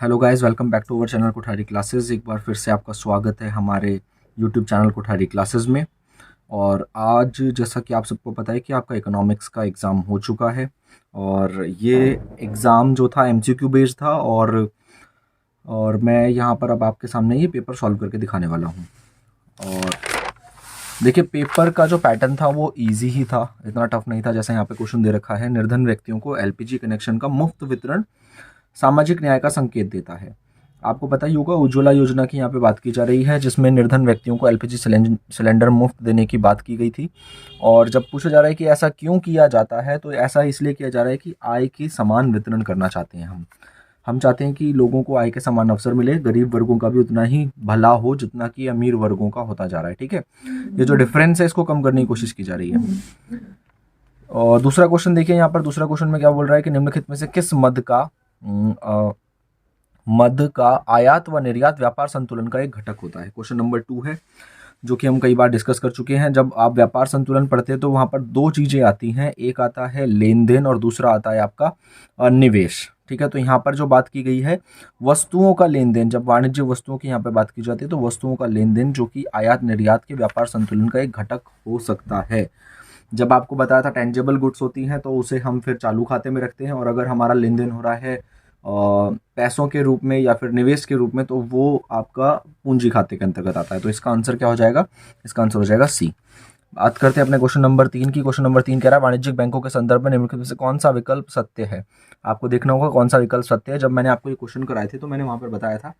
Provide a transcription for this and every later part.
Hello guys, welcome back to our channel Kothari classes. एक बार फिर से आपका स्वागत है हमारे यूट्यूब चैनल कोठारी क्लासेस में। और आज जैसा कि आप सबको पता है कि आपका इकोनॉमिक्स का एग्ज़ाम हो चुका है और ये एग्ज़ाम जो था एमसीक्यू बेस्ड था। और मैं यहाँ पर अब आपके सामने ये पेपर सॉल्व करके दिखाने वाला हूँ। और देखिए, पेपर का जो पैटर्न था वो इजी ही था, इतना टफ नहीं था। जैसे यहाँ पे क्वेश्चन दे रखा है, निर्धन व्यक्तियों को एलपीजी कनेक्शन का मुफ्त वितरण सामाजिक न्याय का संकेत देता है। आपको पता ही होगा, उज्ज्वला योजना की यहाँ पे बात की जा रही है, जिसमें निर्धन व्यक्तियों को एलपीजी सिलेंडर मुफ्त देने की बात की गई थी। और जब पूछा जा रहा है कि ऐसा क्यों किया जाता है, तो ऐसा इसलिए किया जा रहा है कि आय की समान वितरण करना चाहते हैं हम चाहते हैं कि लोगों को आय के समान अवसर मिले, गरीब वर्गों का भी उतना ही भला हो जितना कि अमीर वर्गों का होता जा रहा है। ठीक है, ये जो डिफरेंस है इसको कम करने की कोशिश की जा रही है। और दूसरा क्वेश्चन देखिए, यहाँ पर दूसरा क्वेश्चन में क्या बोल रहा है कि निम्नलिखित में से किस मद का आयात व निर्यात व्यापार संतुलन का एक घटक होता है। क्वेश्चन नंबर 2 है, जो कि हम कई बार डिस्कस कर चुके हैं। जब आप व्यापार संतुलन पढ़ते हैं तो वहाँ पर दो चीज़ें आती हैं, एक आता है लेन देन और दूसरा आता है आपका निवेश। ठीक है, तो यहाँ पर जो बात की गई है वस्तुओं का लेन देन, जब वाणिज्य वस्तुओं की यहाँ पर बात की जाती है तो वस्तुओं का लेन देन जो कि आयात निर्यात के व्यापार संतुलन का एक घटक हो सकता है। जब आपको बताया था टेंजेबल गुड्स होती हैं तो उसे हम फिर चालू खाते में रखते हैं, और अगर हमारा लेन देन हो रहा है पैसों के रूप में या फिर निवेश के रूप में तो वो आपका पूंजी खाते के अंतर्गत आता है। तो इसका आंसर क्या हो जाएगा? इसका आंसर हो जाएगा सी। बात करते हैं अपने क्वेश्चन नंबर 3 की। क्वेश्चन नंबर 3 कह रहा है, वाणिज्यिक बैंकों के संदर्भ में निम्नलिखित में से कौन सा विकल्प सत्य है। आपको देखना होगा कौन सा विकल्प सत्य है। जब मैंने आपको ये क्वेश्चन कराए थे तो मैंने वहां पर बताया था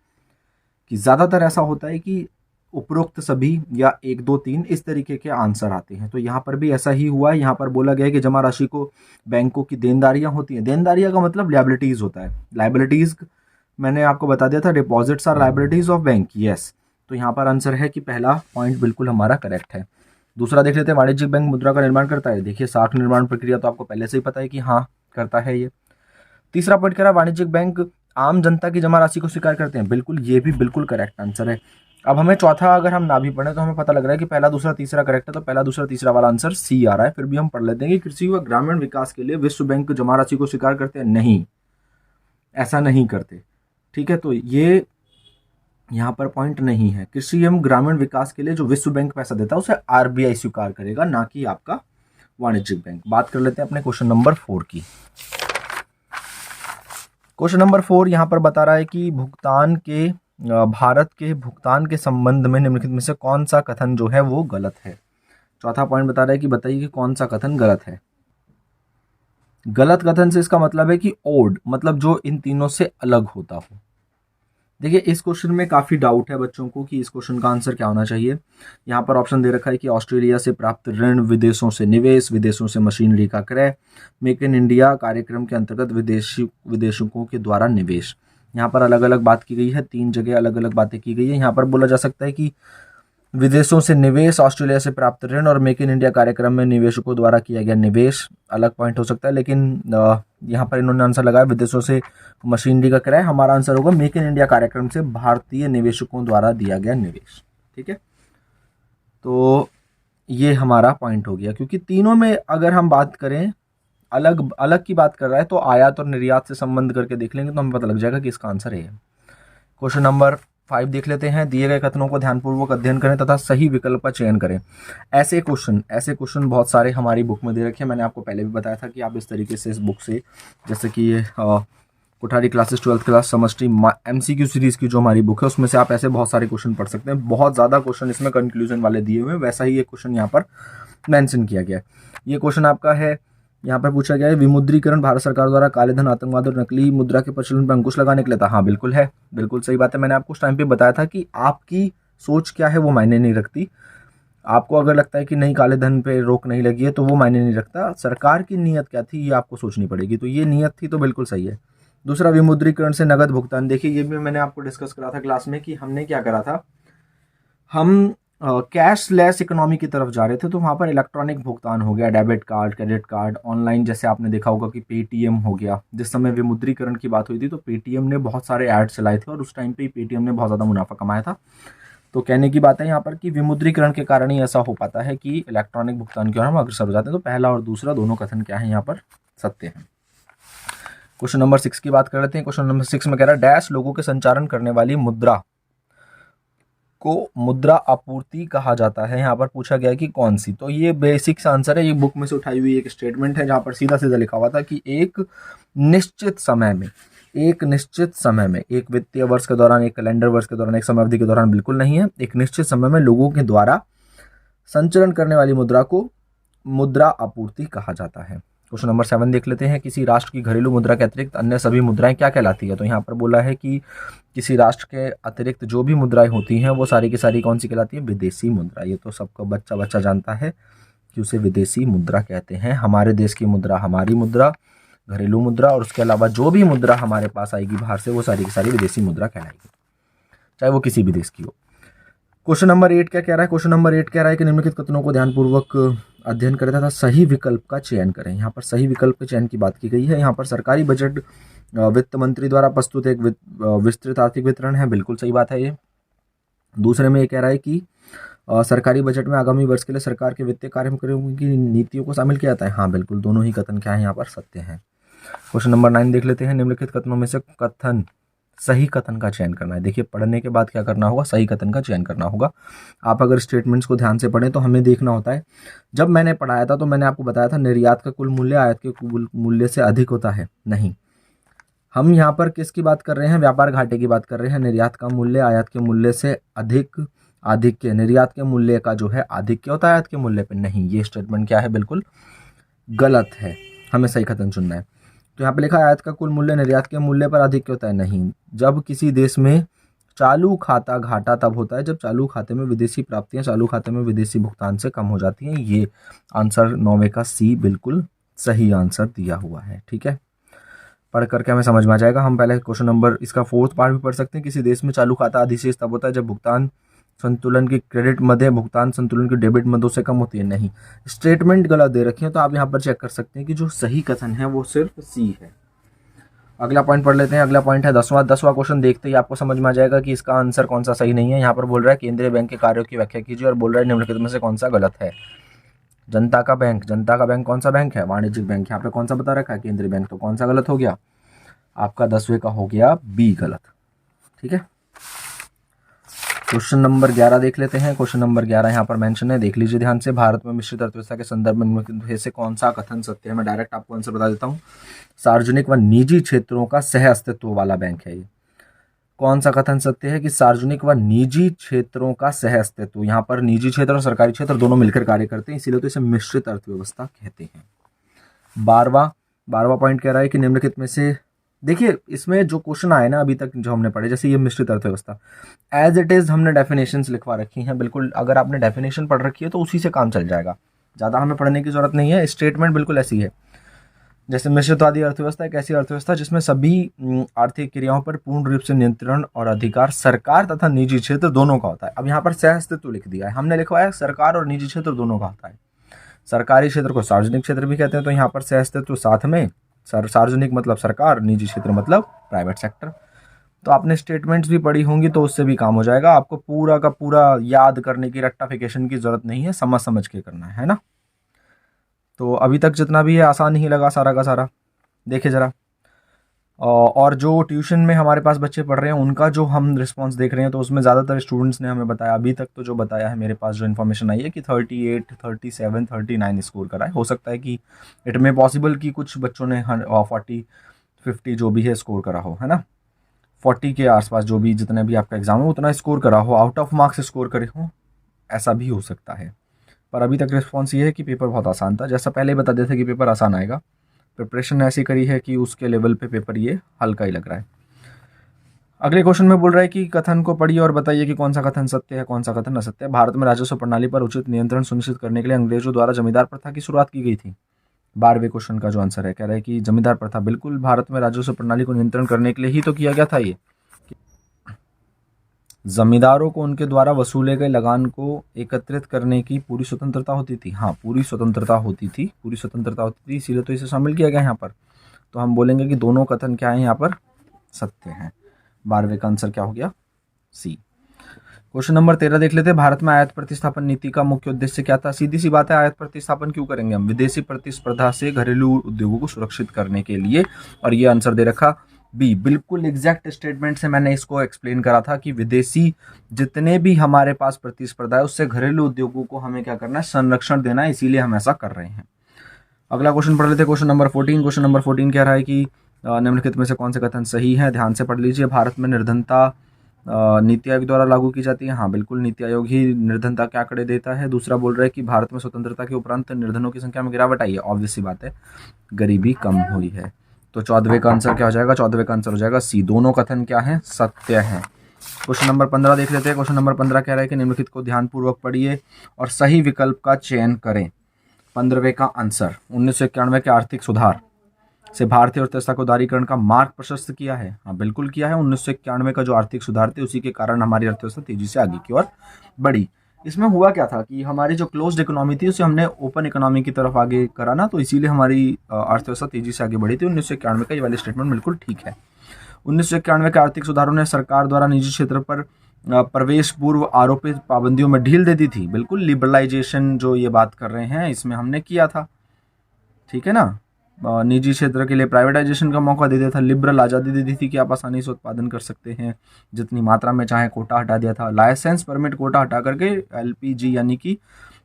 कि ज़्यादातर ऐसा होता है कि उपरोक्त सभी या 1 2 3 इस तरीके के आंसर आते हैं। तो यहाँ पर भी ऐसा ही हुआ है। यहाँ पर बोला गया है कि जमा राशि को बैंकों की देनदारियां होती हैं। देनदारियां का मतलब लायबिलिटीज होता है। लायबिलिटीज मैंने आपको बता दिया था, deposits are liabilities of bank. Yes, तो यहाँ पर आंसर है कि पहला पॉइंट बिल्कुल हमारा करेक्ट है। दूसरा देख लेते हैं, वाणिज्यिक बैंक मुद्रा का निर्माण करता है। देखिए, साख निर्माण प्रक्रिया तो आपको पहले से ही पता है कि हाँ करता है ये। तीसरा पॉइंट कह रहा है, वाणिज्यिक बैंक आम जनता की जमा राशि को स्वीकार करते हैं। बिल्कुल, ये भी बिल्कुल करेक्ट आंसर है। अब हमें चौथा अगर हम ना भी पढ़े तो हमें पता लग रहा है कि पहला दूसरा तीसरा करेक्ट है, तो पहला दूसरा तीसरा वाला आंसर सी आ रहा है। फिर भी हम पढ़ लेते हैं कि कृषि व ग्रामीण विकास के लिए विश्व बैंक जमा राशि को स्वीकार करते हैं। नहीं, ऐसा नहीं करते। ठीक है, तो ये यहाँ पर पॉइंट नहीं है। कृषि एवं ग्रामीण विकास के लिए जो विश्व बैंक पैसा देता है उसे आरबीआई स्वीकार करेगा, ना कि आपका वाणिज्यिक बैंक। बात कर लेते हैं अपने क्वेश्चन नंबर 4 की। क्वेश्चन नंबर 4 यहाँ पर बता रहा है कि भारत के भुगतान के संबंध में निम्नलिखित में से कौन सा कथन जो है वो गलत है। चौथा पॉइंट बता रहा है कि बताइए कि कौन सा कथन गलत है। गलत कथन से इसका मतलब है कि ओड, मतलब जो इन तीनों से अलग होता हो। देखिए, इस क्वेश्चन में काफ़ी डाउट है बच्चों को कि इस क्वेश्चन का आंसर क्या होना चाहिए। यहाँ पर ऑप्शन दे रखा है कि ऑस्ट्रेलिया से प्राप्त ऋण, विदेशों से निवेश, विदेशों से मशीनरी का क्रय, मेक इन इंडिया कार्यक्रम के अंतर्गत विदेशियों के द्वारा निवेश। यहाँ पर अलग अलग बात की गई है, 3 जगह अलग अलग बातें की गई है। यहाँ पर बोला जा सकता है कि विदेशों से निवेश, ऑस्ट्रेलिया से प्राप्त ऋण और मेक इन इंडिया कार्यक्रम में निवेशकों द्वारा किया गया निवेश अलग पॉइंट हो सकता है, लेकिन यहाँ पर इन्होंने आंसर लगाया विदेशों से मशीनरी का क्रय। हमारा आंसर होगा मेक इन इंडिया कार्यक्रम से भारतीय निवेशकों द्वारा दिया गया निवेश। ठीक है, तो ये हमारा पॉइंट हो गया, क्योंकि तीनों में अगर हम बात करें अलग अलग की बात कर रहा है तो आयात और निर्यात से संबंध करके देख लेंगे तो हमें पता लग जाएगा कि इसका आंसर है। क्वेश्चन नंबर 5 देख लेते हैं। दिए गए कथनों को ध्यानपूर्वक अध्ययन करें तथा सही विकल्प का चयन करें। ऐसे क्वेश्चन बहुत सारे हमारी बुक में दे रखे हैं। मैंने आपको पहले भी बताया था कि आप इस तरीके से इस बुक से, जैसे कि ये कोठारी क्लासेस 12th क्लास समष्टि MCQ सीरीज की जो हमारी बुक है उसमें से आप ऐसे बहुत सारे क्वेश्चन पढ़ सकते हैं। बहुत ज़्यादा क्वेश्चन इसमें कंक्लूजन वाले दिए हुए हैं, वैसा ही ये क्वेश्चन यहाँ पर मेंशन किया गया है। ये क्वेश्चन आपका है, यहाँ पर पूछा गया है, विमुद्रीकरण भारत सरकार द्वारा काले धन, आतंकवाद और नकली मुद्रा के प्रचलन पर अंकुश लगाने के लिए था। हाँ, बिल्कुल है, बिल्कुल सही बात है। मैंने आपको उस टाइम पे बताया था कि आपकी सोच क्या है वो मायने नहीं रखती। आपको अगर लगता है कि नहीं काले धन पे रोक नहीं लगी है तो वो मायने नहीं रखता। सरकार की नीयत क्या थी ये आपको सोचनी पड़ेगी। तो ये नीयत थी तो बिल्कुल सही है। दूसरा, विमुद्रीकरण से नगद भुगतान। देखिए, ये भी मैंने आपको डिस्कस करा था क्लास में कि हमने क्या करा था, हम कैशलेस इकोनॉमी की तरफ जा रहे थे। तो वहाँ पर इलेक्ट्रॉनिक भुगतान हो गया, debit card, credit card, online, जैसे आपने देखा होगा कि पेटीएम हो गया। जिस समय विमुद्रीकरण की बात हुई थी तो पेटीएम ने बहुत सारे ऐड चलाए थे और उस टाइम पे पेटीएम ने बहुत ज़्यादा मुनाफा कमाया था। तो कहने की बात है यहाँ पर कि विमुद्रीकरण के कारण ही ऐसा हो पाता है कि इलेक्ट्रॉनिक भुगतान की ओर हम अग्रसर हो जाते हैं। तो पहला और दूसरा दोनों कथन क्या है यहाँ पर सत्य है। क्वेश्चन नंबर 6 की बात कर लेते हैं। क्वेश्चन नंबर 6 में कह रहा है डैश लोगों के संचारण करने वाली मुद्रा को मुद्रा आपूर्ति कहा जाता है। यहाँ पर पूछा गया कि कौन सी, तो ये बेसिक आंसर है, ये बुक में से उठाई हुई एक स्टेटमेंट है जहाँ पर सीधा सीधा लिखा हुआ था कि एक निश्चित समय में, एक वित्तीय वर्ष के दौरान, एक कैलेंडर वर्ष के दौरान, एक समय अवधि के दौरान बिल्कुल नहीं है, एक निश्चित समय में लोगों के द्वारा संचरण करने वाली मुद्रा को मुद्रा आपूर्ति कहा जाता है। क्वेश्चन नंबर 7 देख लेते हैं। किसी राष्ट्र की घरेलू मुद्रा के अतिरिक्त अन्य सभी मुद्राएं क्या कहलाती है? तो यहाँ पर बोला है कि किसी राष्ट्र के अतिरिक्त जो भी मुद्राएं होती हैं वो सारी की सारी कौन सी कहलाती है? विदेशी मुद्रा। ये तो सबका बच्चा बच्चा जानता है कि उसे विदेशी मुद्रा कहते हैं। हमारे देश की मुद्रा हमारी मुद्रा, घरेलू मुद्रा, और उसके अलावा जो भी मुद्रा हमारे पास आएगी बाहर से वो सारी की सारी विदेशी मुद्रा कहलाएगी, चाहे वो किसी भी देश की हो। क्वेश्चन नंबर 8 क्या कह रहा है? क्वेश्चन नंबर 8 कह रहा है कि निम्नलिखित कथनों को ध्यानपूर्वक अध्ययन करें तथा सही विकल्प का चयन करें। यहाँ पर सही विकल्प के चयन की बात की गई है। यहाँ पर सरकारी बजट वित्त मंत्री द्वारा प्रस्तुत एक विस्तृत आर्थिक विवरण है, बिल्कुल सही बात है ये। दूसरे में ये कह रहा है कि सरकारी बजट में आगामी वर्ष के लिए सरकार के वित्तीय कार्यक्रमों की नीतियों को शामिल किया जाता है। हाँ बिल्कुल, दोनों ही कथन क्या है यहाँ पर सत्य हैं। क्वेश्चन नंबर 9 देख लेते हैं। निम्नलिखित कथनों में से सही कथन का चयन करना है। देखिए पढ़ने के बाद क्या करना होगा? सही कथन का चयन करना होगा। आप अगर स्टेटमेंट्स को ध्यान से पढ़ें तो हमें देखना होता है, जब मैंने पढ़ाया था तो मैंने आपको बताया था निर्यात का कुल मूल्य आयात के कुल मूल्य से अधिक होता है। नहीं, हम यहाँ पर किसकी बात कर रहे हैं? व्यापार घाटे की बात कर रहे हैं। निर्यात का मूल्य आयात के मूल्य से अधिक, आधिक्य, निर्यात के मूल्य का जो है आधिक्य होता है आयात के मूल्य पर। नहीं, ये स्टेटमेंट क्या है? बिल्कुल गलत है, हमें सही कथन चुनना है। तो यहाँ पे लिखा है आयात का कुल मूल्य निर्यात के मूल्य पर अधिक होता है। नहीं, जब किसी देश में चालू खाता घाटा तब होता है जब चालू खाते में विदेशी प्राप्तियां चालू खाते में विदेशी भुगतान से कम हो जाती हैं। ये आंसर 9वें का सी बिल्कुल सही आंसर दिया हुआ है। ठीक है, पढ़ करके हमें समझ में आ जाएगा। हम पहले क्वेश्चन नंबर इसका 4th पार्ट भी पढ़ सकते हैं। किसी देश में चालू खाता अधिशेष तब होता है जब भुगतान संतुलन की क्रेडिट मद भुगतान संतुलन की डेबिट मदों से कम होती है। नहीं, स्टेटमेंट गलत दे रखी है, तो आप यहाँ पर चेक कर सकते हैं कि जो सही कथन है वो सिर्फ सी है। अगला पॉइंट पढ़ लेते हैं। अगला पॉइंट है 10वां क्वेश्चन। देखते ही आपको समझ में आ जाएगा कि इसका आंसर कौन सा सही नहीं है। यहाँ पर बोल रहा है केंद्रीय बैंक के कार्यों की व्याख्या कीजिए और बोल रहा है निम्नलिखित में से कौन सा गलत है। जनता का बैंक कौन सा बैंक है? वाणिज्यिक बैंक। यहाँ पे कौन सा बता रखा है? केंद्रीय बैंक। तो कौन सा गलत हो गया? आपका 10वें का हो गया बी गलत। ठीक है, क्वेश्चन नंबर 11 देख लेते हैं। क्वेश्चन नंबर 11 यहाँ पर मेंशन है, देख लीजिए ध्यान से। भारत में मिश्रित अर्थव्यवस्था के संदर्भ में से कौन सा कथन सत्य है? मैं डायरेक्ट आपको आंसर बता देता हूँ। सार्वजनिक व निजी क्षेत्रों का सह अस्तित्व वाला बैंक है ये। कौन सा कथन सत्य है? कि सार्वजनिक व निजी क्षेत्रों का सह अस्तित्व। यहाँ पर निजी क्षेत्र और सरकारी क्षेत्र दोनों मिलकर कार्य करते हैं, इसीलिए तो इसे मिश्रित अर्थव्यवस्था कहते हैं। 12वां पॉइंट कह रहा है कि निम्नलिखित में से, देखिए इसमें जो क्वेश्चन आए ना अभी तक जो हमने पढ़े, जैसे ये मिश्रित अर्थव्यवस्था एज इट इज हमने डेफिनेशंस लिखवा रखी हैं। बिल्कुल अगर आपने डेफिनेशन पढ़ रखी है तो उसी से काम चल जाएगा, ज़्यादा हमें पढ़ने की जरूरत नहीं है। स्टेटमेंट बिल्कुल ऐसी है। जैसे मिश्रितवादी अर्थव्यवस्था एक ऐसी अर्थव्यवस्था जिसमें सभी आर्थिक क्रियाओं पर पूर्ण रूप से नियंत्रण और अधिकार सरकार तथा निजी क्षेत्र दोनों का होता है। अब यहाँ पर सह अस्तित्व लिख दिया है, हमने लिखवाया सरकार और निजी क्षेत्र दोनों का होता है। सरकारी क्षेत्र को सार्वजनिक क्षेत्र भी कहते हैं, तो यहाँ पर सह अस्तित्व साथ में, सार्वजनिक मतलब सरकार, निजी क्षेत्र मतलब प्राइवेट सेक्टर। तो आपने स्टेटमेंट्स भी पढ़ी होंगी तो उससे भी काम हो जाएगा। आपको पूरा का पूरा याद करने की, रट्टाफिकेशन की जरूरत नहीं है, समझ समझ के करना है ना। तो अभी तक जितना भी है आसान ही लगा सारा का सारा। देखिए ज़रा, और जो ट्यूशन में हमारे पास बच्चे पढ़ रहे हैं उनका जो हम रिस्पांस देख रहे हैं तो उसमें ज़्यादातर स्टूडेंट्स ने हमें बताया, अभी तक तो जो बताया है मेरे पास जो इन्फॉर्मेशन आई है कि 38, 37, 39 स्कोर करा है। हो सकता है कि इट में पॉसिबल कि कुछ बच्चों ने 40, 50 जो भी है स्कोर करा हो, है ना। 40 के आसपास जो भी जितने भी आपका एग्जाम है उतना स्कोर करा हो, आउट ऑफ मार्क्स स्कोर करे हो, ऐसा भी हो सकता है। पर अभी तक रिस्पॉन्स ये है कि पेपर बहुत आसान था। जैसा पहले ही बता दिया था कि पेपर आसान आएगा, प्रिपरेशन ऐसी करी है कि उसके लेवल पे पेपर ये हल्का ही लग रहा है। अगले क्वेश्चन में बोल रहा है कि कथन को पढ़िए और बताइए कि कौन सा कथन सत्य है, कौन सा कथन असत्य है। भारत में राजस्व प्रणाली पर उचित नियंत्रण सुनिश्चित करने के लिए अंग्रेजों द्वारा जमींदार प्रथा की शुरुआत की गई थी। 12वें क्वेश्चन का जो आंसर है, कह रहा है कि जमींदार प्रथा, बिल्कुल भारत में राजस्व प्रणाली को नियंत्रण करने के लिए ही तो किया गया था। ये जमींदारों को उनके द्वारा वसूले गए लगान को एकत्रित करने की पूरी स्वतंत्रता होती थी। हाँ, पूरी स्वतंत्रता होती थी, इसीलिए तो इसे शामिल किया गया यहाँ पर। तो हम बोलेंगे कि दोनों कथन क्या है यहाँ पर सत्य हैं। 12वें का आंसर क्या हो गया? सी। क्वेश्चन नंबर 13 देख लेते हैं। भारत में आयात प्रतिस्थापन नीति का मुख्य उद्देश्य क्या था? सीधी सी बात है, आयात प्रतिस्थापन क्यों करेंगे हम? विदेशी प्रतिस्पर्धा से घरेलू उद्योगों को सुरक्षित करने के लिए। और ये आंसर दे रखा बी। बिल्कुल एग्जैक्ट स्टेटमेंट से मैंने इसको एक्सप्लेन करा था कि विदेशी जितने भी हमारे पास प्रतिस्पर्धा है उससे घरेलू उद्योगों को हमें क्या करना है? संरक्षण देना है, इसीलिए हम ऐसा कर रहे हैं। अगला क्वेश्चन पढ़ लेते हैं, क्वेश्चन नंबर 14। क्वेश्चन नंबर 14 कह रहा है कि निम्नलिखित में से कौन से कथन सही है? ध्यान से पढ़ लीजिए। भारत में निर्धनता नीति आयोग द्वारा लागू की जाती है। हाँ बिल्कुल, नीति आयोग ही निर्धनता के आंकड़े देता है। दूसरा बोल रहा है कि भारत में स्वतंत्रता के उपरांत निर्धनों की संख्या में गिरावट आई है। ऑब्वियस सी बात है, गरीबी कम हुई है। तो 14वें का आंसर क्या हो जाएगा? 14वें का आंसर हो जाएगा सी। दोनों कथन क्या है? सत्य है। क्वेश्चन नंबर 15 देख लेते हैं। क्वेश्चन नंबर 15 कह रहा है कि निम्नलिखित को ध्यानपूर्वक पढ़िए और सही विकल्प का चयन करें। 15वें का आंसर 1991 के आर्थिक सुधार से भारतीय अर्थव्यवस्था को उदारीकरण का मार्ग प्रशस्त किया है। हाँ बिल्कुल किया है। 1991 का जो आर्थिक सुधार थे उसी के कारण हमारी अर्थव्यवस्था तेजी से आगे की ओर बढ़ी। इसमें हुआ क्या था कि हमारी जो क्लोज्ड इकोनॉमी थी उसे हमने ओपन इकोनॉमी की तरफ आगे करा ना, तो इसीलिए हमारी अर्थव्यवस्था तेजी से आगे बढ़ी थी। 1991 का ये वाली स्टेटमेंट बिल्कुल ठीक है। 1991 के आर्थिक सुधारों ने सरकार द्वारा निजी क्षेत्र पर प्रवेश पूर्व आरोपित पाबंदियों में ढील दे दी थी। बिल्कुल लिबरलाइजेशन जो ये बात कर रहे हैं इसमें हमने किया था, ठीक है ना। निजी क्षेत्र के लिए प्राइवेटाइजेशन का मौका दे दिया था, लिबरल आज़ादी दे दी थी कि आप आसानी से उत्पादन कर सकते हैं जितनी मात्रा में चाहे। कोटा हटा दिया था, लाइसेंस परमिट कोटा हटा करके एलपीजी यानी कि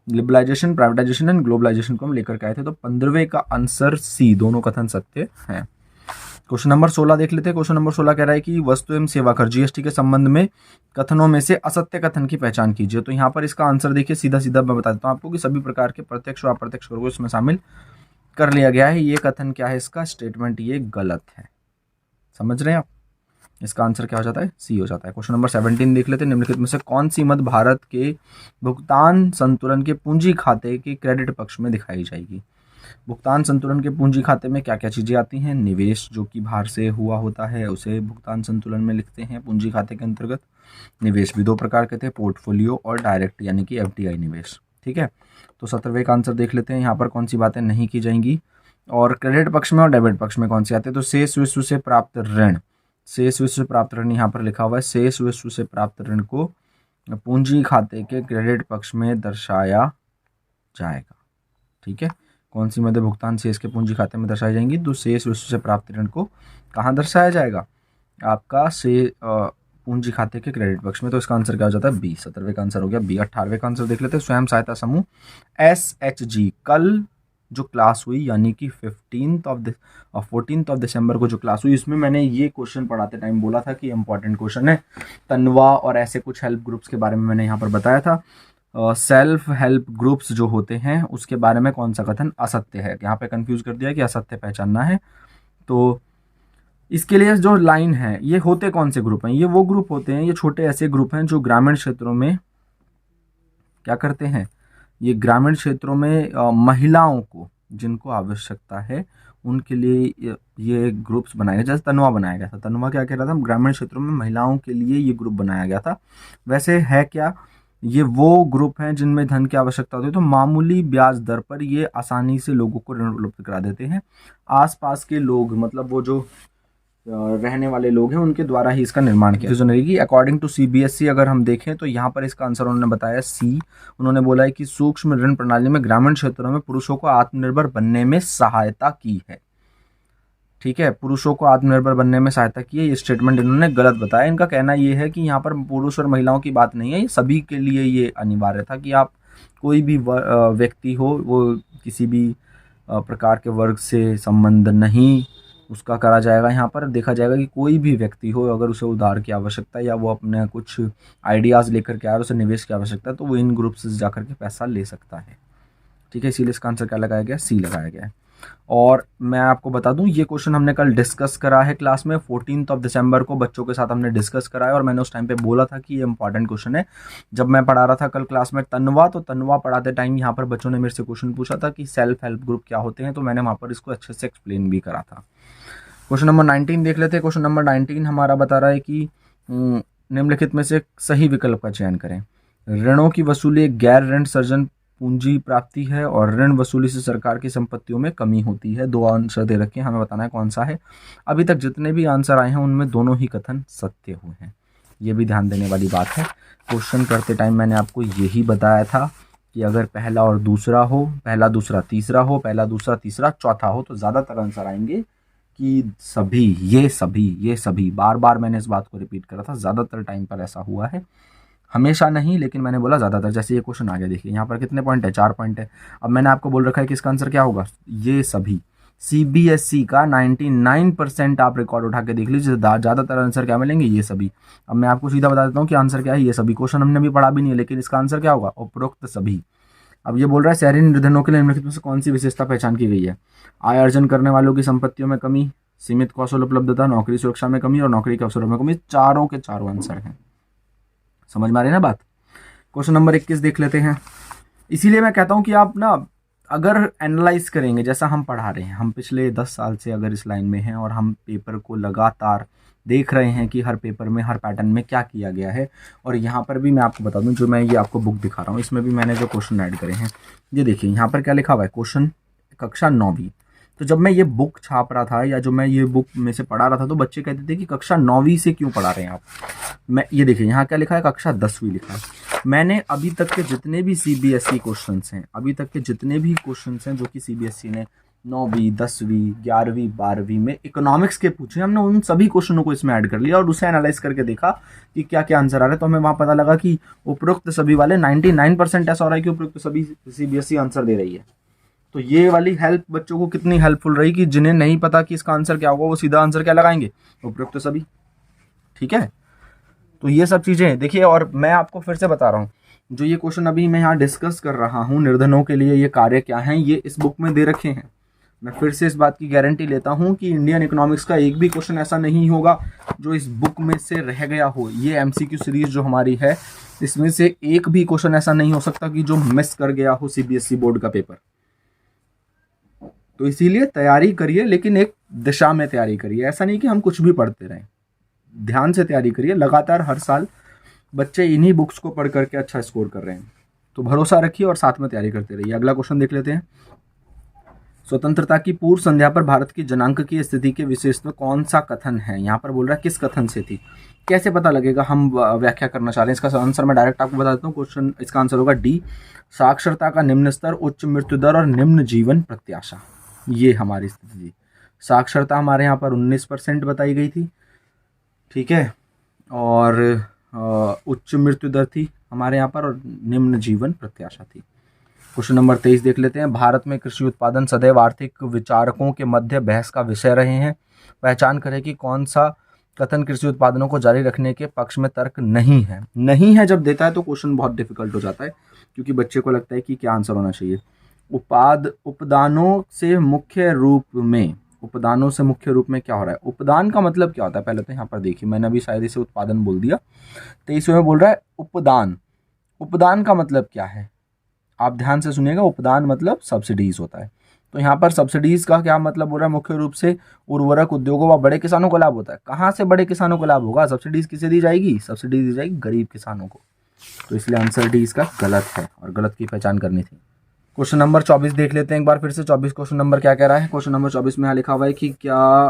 लिबरलाइजेशन, प्राइवेटाइजेशन एंड ग्लोबलाइजेशन को हम लेकर के आए थे। तो 15वें का आंसर सी, दोनों कथन सत्य हैं। क्वेश्चन नंबर 16 देख लेते हैं। क्वेश्चन नंबर 16 कह रहा है कि वस्तु एवं सेवा कर जीएसटी के संबंध में कथनों में से असत्य कथन की पहचान कीजिए। तो यहाँ पर इसका आंसर देखिए, सीधा सीधा मैं बता देता हूँ आपको कि सभी प्रकार के प्रत्यक्ष और अप्रत्यक्ष कर को इसमें शामिल कर लिया गया है। ये कथन क्या है? इसका स्टेटमेंट ये गलत है। समझ रहे हैं आप? इसका आंसर क्या हो जाता है? सी हो जाता है। क्वेश्चन नंबर 17 देख लेते हैं। निम्नलिखित में से कौन सी मद भारत के भुगतान संतुलन के पूंजी खाते के क्रेडिट पक्ष में दिखाई जाएगी? भुगतान संतुलन के पूंजी खाते में क्या क्या चीजें आती हैं? निवेश जो कि बाहर से हुआ होता है उसे भुगतान संतुलन में लिखते हैं पूंजी खाते के अंतर्गत। निवेश भी दो प्रकार के थे, पोर्टफोलियो और डायरेक्ट यानी कि एफडीआई निवेश, ठीक है। तो 17वें का आंसर देख लेते हैं। यहाँ पर कौन सी बातें नहीं की जाएंगी और क्रेडिट पक्ष में और डेबिट पक्ष में कौन सी आते हैं? तो शेष विश्व से प्राप्त ऋण, शेष विश्व से प्राप्त ऋण यहाँ पर लिखा हुआ है। शेष विश्व से प्राप्त ऋण को पूंजी खाते के क्रेडिट पक्ष में दर्शाया जाएगा, ठीक है। कौन सी मद भुगतान शेष के पूंजी खाते में दर्शाई जाएंगी? तो शेष विश्व से प्राप्त ऋण को कहाँ दर्शाया जाएगा? आपका से पूंजी खाते के क्रेडिट पक्ष में। तो इसका आंसर क्या हो जाता है? बी। 17वें का आंसर हो गया बी। 18वें का आंसर देख लेते हैं। स्वयं सहायता समूह SHG कल जो क्लास हुई यानी कि 14 दिसंबर को जो क्लास हुई, इसमें मैंने ये क्वेश्चन पढ़ाते टाइम बोला था कि इंपॉर्टेंट क्वेश्चन है। तनवा और ऐसे कुछ हेल्प ग्रुप्स के बारे में मैंने यहाँ पर बताया था। सेल्फ हेल्प ग्रुप्स जो होते हैं उसके बारे में कौन सा कथन असत्य है? यहाँ पे कंफ्यूज कर दिया कि असत्य पहचानना है। तो इसके लिए जो लाइन है, ये होते कौन से ग्रुप हैं? ये वो ग्रुप होते हैं, ये छोटे ऐसे ग्रुप हैं जो ग्रामीण क्षेत्रों में क्या करते हैं? ये ग्रामीण क्षेत्रों में महिलाओं को जिनको आवश्यकता है उनके लिए ये ग्रुप्स बनाए गए। जैसे तनवा बनाया गया था। तनवा क्या कह रहा था? ग्रामीण क्षेत्रों में महिलाओं के लिए ये ग्रुप बनाया गया था। वैसे है क्या? ये वो ग्रुप हैं जिनमें धन की आवश्यकता होती है, तो मामूली ब्याज दर पर ये आसानी से लोगों को ऋण उपलब्ध करा देते हैं। आसपास के लोग, मतलब वो जो रहने वाले लोग हैं उनके द्वारा ही इसका निर्माण किया रहेगी। अकॉर्डिंग टू CBSE अगर हम देखें तो यहाँ पर इसका आंसर उन्होंने बताया सी। उन्होंने बोला है कि सूक्ष्म ऋण प्रणाली में ग्रामीण क्षेत्रों में पुरुषों को आत्मनिर्भर बनने में सहायता की है, ठीक है। पुरुषों को आत्मनिर्भर बनने में सहायता की है, ये स्टेटमेंट इन्होंने गलत बताया। इनका कहना ये है कि यहाँ पर पुरुष और महिलाओं की बात नहीं है, ये सभी के लिए ये अनिवार्य था कि आप कोई भी व्यक्ति हो, वो किसी भी प्रकार के वर्ग से संबंध नहीं उसका करा जाएगा। यहाँ पर देखा जाएगा कि कोई भी व्यक्ति हो, अगर उसे उधार की आवश्यकता है या वो अपने कुछ आइडियाज़ लेकर के आ रहा है, उसे निवेश की आवश्यकता है, तो वो इन ग्रुप से जाकर के पैसा ले सकता है, ठीक है। इसीलिए इसका आंसर क्या लगाया गया? सी लगाया गया है। और मैं आपको बता दूं ये क्वेश्चन हमने कल डिस्कस करा है क्लास में। 14 दिसंबर को बच्चों के साथ हमने डिस्कस करा है और मैंने उस टाइम पे बोला था कि ये इंपॉर्टेंट क्वेश्चन है। जब मैं पढ़ा रहा था कल क्लास में तनवा, तो तनवा पढ़ाते टाइम यहाँ पर बच्चों ने मेरे से क्वेश्चन पूछा था कि सेल्फ हेल्प ग्रुप क्या होते हैं, तो मैंने वहाँ पर इसको अच्छे से एक्सप्लेन भी करा था। क्वेश्चन नंबर 19 देख लेते हैं। क्वेश्चन नंबर 19 हमारा बता रहा है कि निम्नलिखित में से सही विकल्प का चयन करें। ऋणों की वसूली एक गैर ऋण सर्जन पूंजी प्राप्ति है और ऋण वसूली से सरकार की संपत्तियों में कमी होती है। दो आंसर दे रखे हैं, हमें बताना है कौन सा है। अभी तक जितने भी आंसर आए हैं उनमें दोनों ही कथन सत्य हुए हैं। ये भी ध्यान देने वाली बात है। क्वेश्चन करते टाइम मैंने आपको यही बताया था कि अगर पहला और दूसरा हो, पहला दूसरा तीसरा हो, पहला दूसरा तीसरा चौथा हो, तो ज़्यादातर आंसर आएंगे कि सभी, ये सभी। बार बार मैंने इस बात को रिपीट करा था, ज़्यादातर टाइम पर ऐसा हुआ है, हमेशा नहीं, लेकिन मैंने बोला ज़्यादातर। जैसे ये क्वेश्चन आ गया, देखिए यहाँ पर कितने पॉइंट है, 4 पॉइंट है। अब मैंने आपको बोल रखा है कि इसका आंसर क्या होगा, ये सभी। सीबीएसई का 99% आप रिकॉर्ड उठा के देख लीजिए, ज़्यादातर आंसर क्या मिलेंगे, ये सभी। अब मैं आपको सीधा बता देता हूँ कि आंसर क्या है, ये सभी। क्वेश्चन हमने भी पढ़ा भी नहीं है, लेकिन इसका आंसर क्या होगा, उपरोक्त सभी। अब ये बोल रहा है शहरी निर्धनों के लिए निम्नलिखित में से कौन सी विशेषता पहचान की गई है। आय अर्जन करने वालों की संपत्तियों में कमी, सीमित कौशल उपलब्धता, नौकरी सुरक्षा में कमी और नौकरी के अवसरों में कमी। चारों के चारों आंसर हैं। समझ में आ रही है ना बात। क्वेश्चन नंबर 21 देख लेते हैं। इसीलिए मैं कहता हूं कि आप ना अगर एनालाइज करेंगे, जैसा हम पढ़ा रहे हैं, हम पिछले 10 साल से अगर इस लाइन में हैं और हम पेपर को लगातार देख रहे हैं कि हर पेपर में, हर पैटर्न में क्या किया गया है। और यहाँ पर भी मैं आपको बता दूं, जो मैं ये आपको बुक दिखा रहा हूँ, इसमें भी मैंने जो क्वेश्चन ऐड करे हैं, ये देखिए यहाँ पर क्या लिखा हुआ है, क्वेश्चन कक्षा 9वीं। तो जब मैं ये बुक छाप रहा था या जो मैं ये बुक में से पढ़ा रहा था, तो बच्चे कहते थे कि कक्षा 9वीं से क्यों पढ़ा रहे हैं आप। मैं ये देखिए यहाँ क्या लिखा है, कक्षा 10वीं लिखा है। मैंने अभी तक के जितने भी सीबीएसई क्वेश्चंस हैं, अभी तक के जितने भी क्वेश्चंस हैं जो कि सीबीएसई ने 9वीं, 10वीं, 11वीं, 12वीं में इकोनॉमिक्स के पूछे, हमने उन सभी क्वेश्चनों को इसमें ऐड कर लिया और उसे एनालाइज करके देखा कि क्या क्या आंसर आ रहा है। तो हमें वहाँ पता लगा कि उपरोक्त सभी वाले 99% ऐसा हो रहा है कि उपरोक्त सभी सीबीएसई आंसर दे रही है। तो ये वाली हेल्प बच्चों को कितनी हेल्पफुल रही कि जिन्हें नहीं पता कि इसका आंसर क्या होगा, वो सीधा आंसर क्या लगाएंगे, उपरोक्त सभी। ठीक है, तो ये सब चीज़ें देखिए। और मैं आपको फिर से बता रहा हूँ, जो ये क्वेश्चन अभी मैं यहाँ डिस्कस कर रहा हूँ, निर्धनों के लिए ये कार्य क्या हैं, ये इस बुक में दे रखे हैं। मैं फिर से इस बात की गारंटी लेता हूँ कि इंडियन इकोनॉमिक्स का एक भी क्वेश्चन ऐसा नहीं होगा जो इस बुक में से रह गया हो। ये एमसीक्यू सीरीज जो हमारी है, इसमें से एक भी क्वेश्चन ऐसा नहीं हो सकता कि जो मिस कर गया हो सीबीएसई बोर्ड का पेपर। तो इसीलिए तैयारी करिए, लेकिन एक दिशा में तैयारी करिए। ऐसा नहीं कि हम कुछ भी पढ़ते रहें, ध्यान से तैयारी करिए। लगातार हर साल बच्चे इन्हीं बुक्स को पढ़ करके अच्छा स्कोर कर रहे हैं, तो भरोसा रखिए और साथ में तैयारी करते रहिए। अगला क्वेश्चन देख लेते हैं। स्वतंत्रता की पूर्व संध्या पर भारत की जनांक की स्थिति के विशेष में कौन सा कथन है। यहाँ पर बोल रहा है किस कथन से थी, कैसे पता लगेगा, हम व्याख्या करना चाह रहे हैं। इसका आंसर मैं डायरेक्ट आपको बता देता हूँ। क्वेश्चन इसका आंसर होगा डी, साक्षरता का निम्न स्तर, उच्च मृत्यु दर और निम्न जीवन प्रत्याशा। ये हमारी स्थिति थी। साक्षरता हमारे यहाँ पर 19% बताई गई थी, ठीक है, और उच्च मृत्यु दर थी हमारे यहाँ पर, और निम्न जीवन प्रत्याशा थी। क्वेश्चन नंबर 23 देख लेते हैं। भारत में कृषि उत्पादन सदैव आर्थिक विचारकों के मध्य बहस का विषय रहे हैं। पहचान करें कि कौन सा कथन कृषि उत्पादनों को जारी रखने के पक्ष में तर्क नहीं है। नहीं है जब देता है तो क्वेश्चन बहुत डिफिकल्ट हो जाता है, क्योंकि बच्चे को लगता है कि क्या आंसर होना चाहिए। उपदानों से मुख्य रूप में, उपदानों से मुख्य रूप में क्या हो रहा है, उपदान का मतलब क्या होता है, पहले तो यहाँ पर देखिए, मैंने अभी शायद इसे उत्पादन बोल दिया। 23वें में बोल रहा है उपदान। उपदान का मतलब क्या है, आप ध्यान से सुनिएगा। उपदान मतलब सब्सिडीज होता है। तो यहाँ पर सब्सिडीज का क्या मतलब हो रहा है, मुख्य रूप से उर्वरक उद्योगों व बड़े किसानों को लाभ होता है। कहाँ से बड़े किसानों को लाभ होगा, सब्सिडीज किसे दी जाएगी, सब्सिडीज दी जाएगी गरीब किसानों को। तो इसलिए आंसर डी इसका गलत है और गलत की पहचान करनी थी। क्वेश्चन नंबर 24 देख लेते हैं एक बार फिर से। 24 क्वेश्चन नंबर क्या कह रहा है। क्वेश्चन नंबर 24 में यहाँ लिखा हुआ है कि क्या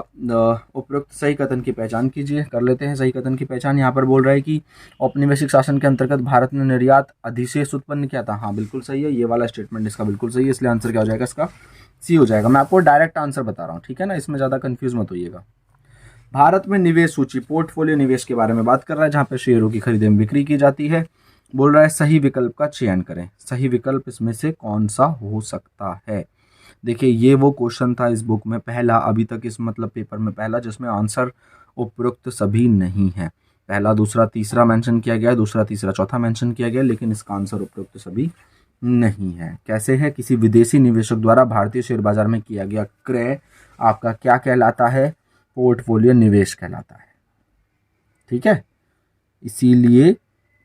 उपरोक्त सही कथन की पहचान कीजिए। कर लेते हैं सही कथन की पहचान। यहाँ पर बोल रहा है कि औपनिवेशिक शासन के अंतर्गत भारत ने निर्यात अधिशेष उत्पन्न किया था। हाँ बिल्कुल सही है, ये वाला स्टेटमेंट इसका बिल्कुल सही है, इसलिए आंसर क्या हो जाएगा, इसका सी हो जाएगा। मैं आपको डायरेक्ट आंसर बता रहा हूँ, ठीक है ना, इसमें ज़्यादा कन्फ्यूज मत होइएगा। भारत में निवेश सूची, पोर्टफोलियो निवेश के बारे में बात कर रहा है, जहाँ पर शेयरों की खरीद एवं बिक्री की जाती है। बोल रहा है सही विकल्प का चयन करें। सही विकल्प इसमें से कौन सा हो सकता है। देखिए ये वो क्वेश्चन था इस बुक में पहला, अभी तक इस मतलब पेपर में पहला, जिसमें आंसर उपरोक्त सभी नहीं है। पहला दूसरा तीसरा मेंशन किया गया है, दूसरा तीसरा चौथा मेंशन किया गया, लेकिन इसका आंसर उपरोक्त सभी नहीं है। कैसे है, किसी विदेशी निवेशक द्वारा भारतीय शेयर बाजार में किया गया क्रय आपका क्या कहलाता है, पोर्टफोलियो निवेश कहलाता है, ठीक है। इसीलिए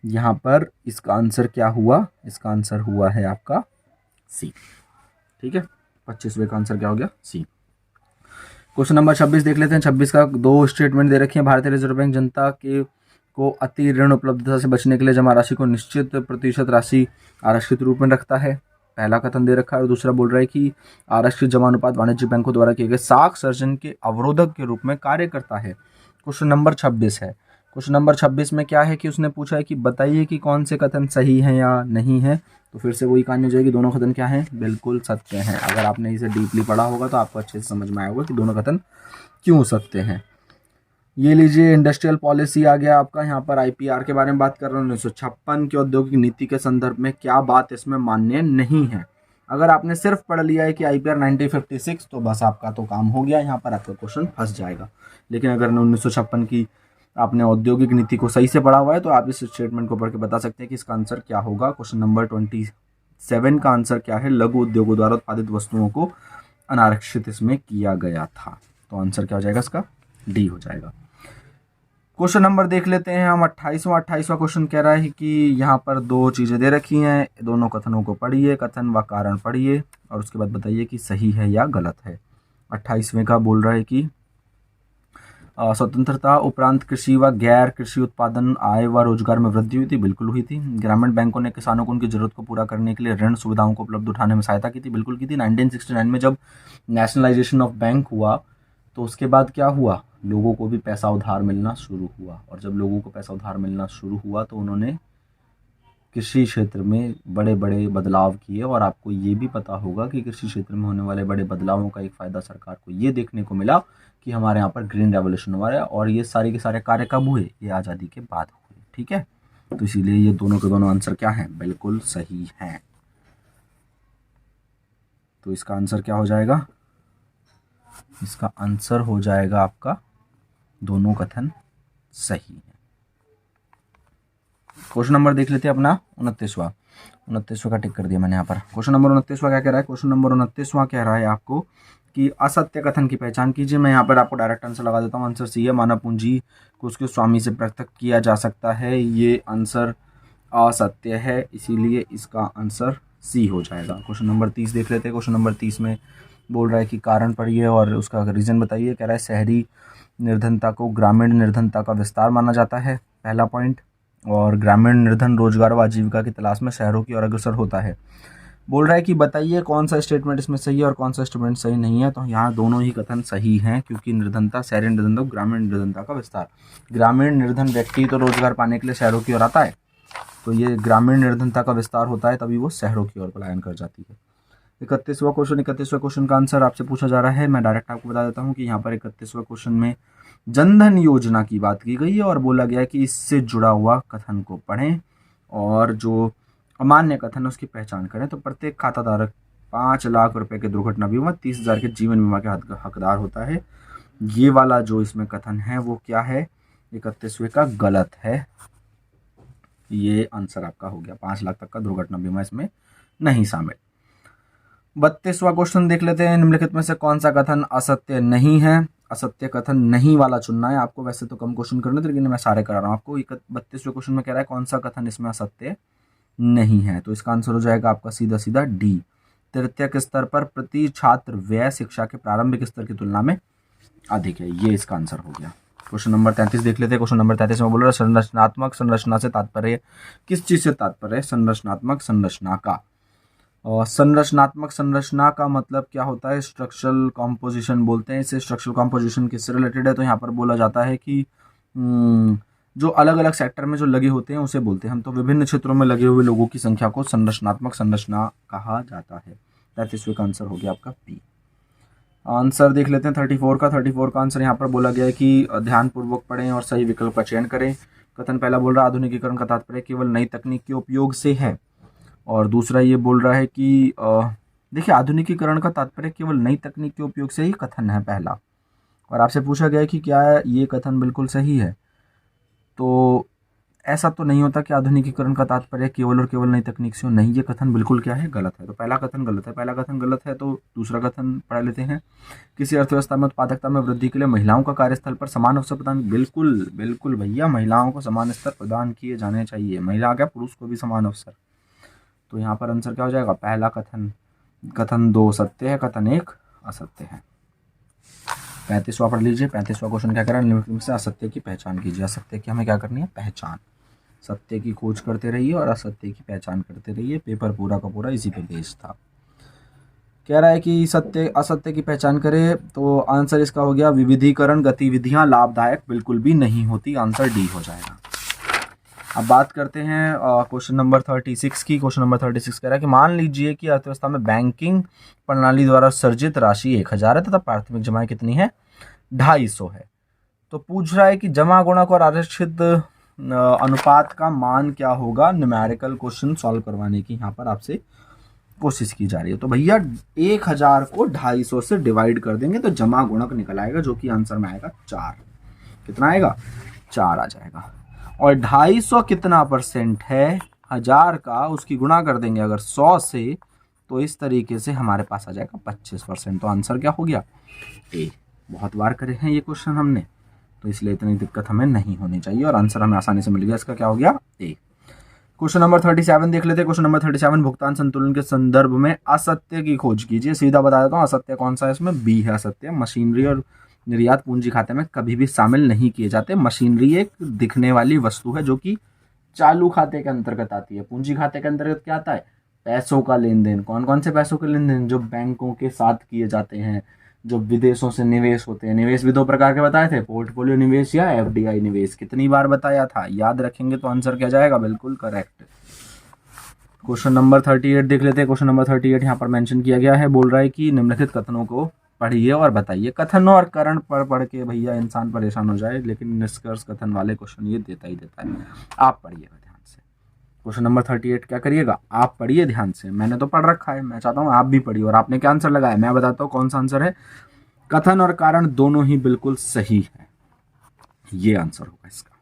यहाँ पर इसका आंसर क्या हुआ, इसका आंसर हुआ है आपका सी, ठीक है। 25वें का आंसर क्या हो गया, सी। क्वेश्चन नंबर 26 देख लेते हैं। 26 का दो स्टेटमेंट दे रखे हैं। भारतीय रिजर्व बैंक जनता के को अति ऋण उपलब्धता से बचने के लिए जमा राशि को निश्चित प्रतिशत राशि आरक्षित रूप में रखता है। पहला कथन दे रखा है। और दूसरा बोल रहा है कि आरक्षित जमा अनुपात वाणिज्यिक बैंकों द्वारा किए गए साख सर्जन के अवरोधक के रूप में कार्य करता है। क्वेश्चन नंबर 26 है, क्वेश्चन नंबर 26 में क्या है कि उसने पूछा है कि बताइए कि कौन से कथन सही हैं या नहीं है। तो फिर से वही कहानी हो जाएगी, दोनों कथन क्या हैं, बिल्कुल सत्य हैं। अगर आपने इसे डीपली पढ़ा होगा तो आपको अच्छे से समझ में आया होगा कि दोनों कथन क्यों सत्य हैं। ये लीजिए, इंडस्ट्रियल पॉलिसी आ गया आपका, यहाँ पर आईपीआर के बारे में बात कर रहा हूँ। 1956 की औद्योगिक नीति के संदर्भ में क्या बात इसमें मान्य नहीं है। अगर आपने सिर्फ पढ़ लिया है कि आईपीआर 1956 तो बस आपका तो काम हो गया, यहाँ पर आपका क्वेश्चन फंस जाएगा। लेकिन अगर 1956 की आपने औद्योगिक नीति को सही से पढ़ा हुआ है तो आप इस स्टेटमेंट को पढ़ के बता सकते हैं कि इसका आंसर क्या होगा। क्वेश्चन नंबर 27 का आंसर क्या है, लघु उद्योगों द्वारा उत्पादित वस्तुओं को अनारक्षित इसमें किया गया था। तो आंसर क्या हो जाएगा इसका, डी हो जाएगा। क्वेश्चन नंबर देख लेते हैं हम 28वां क्वेश्चन कह रहा है कि यहाँ पर दो चीज़ें दे रखी हैं, दोनों कथनों को पढ़िए, कथन व कारण पढ़िए और उसके बाद बताइए कि सही है या गलत है। 28वें का बोल रहा है कि स्वतंत्रता उपरांत कृषि व गैर कृषि उत्पादन आय व रोजगार में वृद्धि हुई थी, बिल्कुल हुई थी। ग्रामीण बैंकों ने किसानों को उनकी जरूरत को पूरा करने के लिए ऋण सुविधाओं को उपलब्ध उठाने में सहायता की थी, बिल्कुल की थी। 1969 में जब नेशनलाइजेशन ऑफ बैंक हुआ तो उसके बाद क्या हुआ, लोगों को भी पैसा उधार मिलना शुरू हुआ, और जब लोगों को पैसा उधार मिलना शुरू हुआ तो उन्होंने कृषि क्षेत्र में बड़े बड़े बदलाव किए। और आपको ये भी पता होगा कि कृषि क्षेत्र में होने वाले बड़े बदलावों का एक फ़ायदा सरकार को ये देखने को मिला कि हमारे यहाँ पर ग्रीन रेवोल्यूशन हुआ है, और ये सारे के सारे कार्य कब हुए, ये आज़ादी के बाद हुए। ठीक है, तो इसीलिए ये दोनों के दोनों आंसर क्या हैं, बिल्कुल सही हैं। तो इसका आंसर क्या हो जाएगा, इसका आंसर हो जाएगा आपका दोनों कथन सही है। क्वेश्चन नंबर देख लेते हैं अपना 29वां का टिक कर दिया मैंने यहाँ पर। क्वेश्चन नंबर 29वां क्या कह रहा है, क्वेश्चन नंबर 29वां कह रहा है आपको कि असत्य कथन की पहचान कीजिए। मैं यहाँ पर आपको डायरेक्ट आंसर लगा देता हूँ, आंसर सी है, मानव पूंजी को उसके स्वामी से पृथक किया जा सकता है। ये आंसर असत्य है, इसीलिए इसका आंसर सी हो जाएगा। क्वेश्चन नंबर 30 देख लेते हैं। क्वेश्चन नंबर 30 में बोल रहा है कि कारण पढ़िए और उसका रीज़न बताइए। कह रहा है शहरी निर्धनता को ग्रामीण निर्धनता का विस्तार माना जाता है, पहला पॉइंट। और ग्रामीण निर्धन रोजगार व आजीविका की तलाश में शहरों की ओर अग्रसर होता है। बोल रहा है कि बताइए कौन सा स्टेटमेंट इसमें सही है और कौन सा स्टेटमेंट सही नहीं है। तो यहाँ दोनों ही कथन सही हैं, क्योंकि निर्धनता, शहरी निर्धनता, ग्रामीण निर्धनता का विस्तार। ग्रामीण निर्धन व्यक्ति तो रोजगार पाने के लिए शहरों की ओर आता है, तो ये ग्रामीण निर्धनता का विस्तार होता है, तभी वो शहरों की ओर पलायन कर जाती है। 31वां क्वेश्चन का आंसर आपसे पूछा जा रहा है। मैं डायरेक्ट आपको बता देता हूँ कि यहाँ पर 31वां क्वेश्चन में जनधन योजना की बात की गई है और बोला गया है कि इससे जुड़ा हुआ कथन को पढ़ें और जो अमान्य कथन है उसकी पहचान करें। तो प्रत्येक खाता धारक 5 लाख रुपए के दुर्घटना बीमा, 30,000 के जीवन बीमा के हकदार होता है। ये वाला जो इसमें कथन है वो क्या है, 31वें का गलत है। ये आंसर आपका हो गया, 5 लाख तक का दुर्घटना बीमा इसमें नहीं शामिल। 32वां क्वेश्चन देख लेते हैं। निम्नलिखित में से कौन सा कथन असत्य नहीं है। असत्य कथन नहीं वाला चुनना है आपको, वैसे तो कम क्वेश्चन करने थे लेकिन मैं सारे करा रहा हूँ आपको। 32वें क्वेश्चन में कह रहा है कौन सा कथन इसमें असत्य नहीं है, तो इसका आंसर हो जाएगा आपका सीधा सीधा डी। तृतीयक स्तर पर प्रति छात्र व्यय शिक्षा के प्रारंभिक स्तर की तुलना में अधिक है, ये इसका आंसर हो गया। क्वेश्चन नंबर 33 देख लेते हैं। क्वेश्चन नंबर 33 में बोल रहा है संरचनात्मक संरचना से तात्पर्य, किस चीज से तात्पर्य है, संरचनात्मक संरचना का। और संरचनात्मक संरचना का मतलब क्या होता है, स्ट्रक्चरल कॉम्पोजिशन बोलते हैं इसे। स्ट्रक्चरल कॉम्पोजिशन किससे रिलेटेड है, तो यहाँ पर बोला जाता है कि जो अलग अलग सेक्टर में जो लगे होते हैं उसे बोलते हैं हम। तो विभिन्न क्षेत्रों में लगे हुए लोगों की संख्या को संरचनात्मक संरचना कहा जाता है। 33वें का आंसर हो गया आपका पी। आंसर देख लेते हैं 34 का आंसर यहाँ पर बोला गया है कि ध्यानपूर्वक पढ़ें और सही विकल्प का चयन करें। कथन पहला बोल रहा है आधुनिकीकरण का तात्पर्य केवल नई तकनीक के उपयोग से है, और दूसरा ये बोल रहा है कि देखिए आधुनिकीकरण का तात्पर्य केवल नई तकनीक के उपयोग से ही कथन है पहला। और आपसे पूछा गया है कि क्या ये कथन बिल्कुल सही है, तो ऐसा तो नहीं होता कि आधुनिकीकरण का तात्पर्य केवल और केवल नई तकनीक से हो। नहीं, ये कथन बिल्कुल क्या है, गलत है। तो पहला कथन गलत है, पहला कथन गलत है। तो दूसरा कथन पढ़ लेते हैं। किसी अर्थव्यवस्था में उत्पादकता में वृद्धि के लिए महिलाओं का कार्यस्थल पर समान अवसर प्रदान, बिल्कुल बिल्कुल भैया, महिलाओं को समान स्तर प्रदान किए जाने चाहिए। महिला क्या, पुरुष को भी समान अवसर। तो यहाँ पर आंसर क्या हो जाएगा, पहला कथन, कथन 2 सत्य है, कथन 1 असत्य है। 35वां पढ़ लीजिए। 35वां क्वेश्चन क्या कर रहा है, निम्नलिखित से असत्य की पहचान कीजिए। असत्य की हमें क्या करनी है, पहचान। सत्य की खोज करते रहिए और असत्य की पहचान करते रहिए। पेपर पूरा का पूरा इसी पे बेस्ड था। कह रहा है कि सत्य असत्य की पहचान करें, तो आंसर इसका हो गया विविधीकरण गतिविधियां लाभदायक बिल्कुल भी नहीं होती, आंसर डी हो जाएगा। अब बात करते हैं क्वेश्चन नंबर 36 की। क्वेश्चन नंबर 36 कह रहा है कि मान लीजिए कि अर्थव्यवस्था में बैंकिंग प्रणाली द्वारा सर्जित राशि 1000 है तथा प्राथमिक जमाएं कितनी है, 250 है। तो पूछ रहा है कि जमा गुणक और आरक्षित अनुपात का मान क्या होगा। न्यूमेरिकल क्वेश्चन सॉल्व करवाने की यहाँ पर आपसे कोशिश की जा रही है। तो भैया 1000 को 250 से डिवाइड कर देंगे तो जमा गुणक निकल आएगा, जो कि आंसर में आएगा 4। कितना आएगा, 4 आ जाएगा। और 250 कितना परसेंट है 1000 का, उसकी गुणा कर देंगे अगर 100 से, तो इस तरीके से हमारे पास आ जाएगा 25%। तो आंसर क्या हो गया, ए। बहुत बार करे हैं ये क्वेश्चन हमने, तो इसलिए इतनी दिक्कत हमें नहीं होनी चाहिए और आंसर हमें आसानी से मिल गया। इसका क्या हो गया, ए। क्वेश्चन नंबर 37 देख लेते हैं। क्वेश्चन नंबर 37, भुगतान संतुलन के संदर्भ में असत्य की खोज कीजिए। सीधा बता देता हूँ असत्य कौन सा है इसमें, बी है असत्य। मशीनरी और निर्यात पूंजी खाते में कभी भी शामिल नहीं किए जाते। मशीनरी एक दिखने वाली वस्तु है जो कि चालू खाते के अंतर्गत आती है। पूंजी खाते के अंतर्गत क्या आता है, पैसों का लेन देन। कौन कौन से पैसों के लेन देन, जो बैंकों के साथ किए जाते हैं, जो विदेशों से निवेश होते हैं। निवेश भी 2 प्रकार के बताए थे, पोर्टफोलियो निवेश या एफडीआई निवेश। कितनी बार बताया था, याद रखेंगे तो आंसर क्या जाएगा, बिल्कुल करेक्ट। क्वेश्चन नंबर 38 देख लेते हैं। क्वेश्चन नंबर 38 यहाँ पर मेंशन किया गया है। बोल रहा है कि निम्नलिखित कथनों को पढ़िए और बताइए। कथन और करण पढ़ के भैया इंसान परेशान हो जाए, लेकिन निष्कर्ष कथन वाले क्वेश्चन ये देता ही देता है। आप पढ़िएगा ध्यान से। क्वेश्चन नंबर 38 क्या करिएगा, आप पढ़िए ध्यान से। मैंने तो पढ़ रखा है, मैं चाहता हूँ आप भी पढ़िए। और आपने क्या आंसर लगाया, मैं बताता हूँ कौन सा आंसर है। कथन और कारण दोनों ही बिल्कुल सही है, ये आंसर होगा इसका।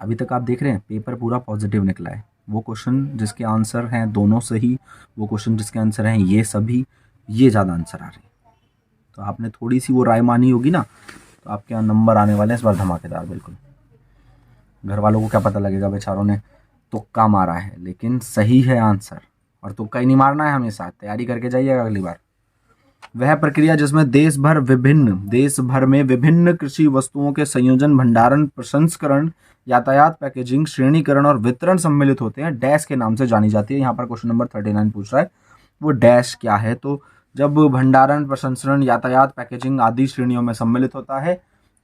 अभी तक आप देख रहे हैं पेपर पूरा पॉजिटिव निकला है। वो क्वेश्चन जिसके आंसर हैं दोनों सही, वो क्वेश्चन जिसके आंसर हैं ये सभी, ये ज़्यादा आंसर आ रहे हैं। तो आपने थोड़ी सी वो राय मानी होगी ना, तो आपके यहाँ नंबर आने वाले हैं इस बार धमाकेदार। बिल्कुल घर वालों को क्या पता लगेगा, बेचारों ने तुक्का मारा है, लेकिन सही है आंसर। और तुक्का ही नहीं मारना है, हमेशा तैयारी करके जाइएगा अगली बार। वह प्रक्रिया जिसमें देश भर में विभिन्न कृषि वस्तुओं के संयोजन, भंडारण, प्रसंस्करण, यातायात, पैकेजिंग, श्रेणीकरण और वितरण सम्मिलित होते हैं, डैश के नाम से जानी जाती है। यहाँ पर क्वेश्चन नंबर 39 पूछ रहा है वो डैश क्या है। तो जब भंडारण, प्रसंस्करण, यातायात, पैकेजिंग आदि श्रेणियों में सम्मिलित होता है,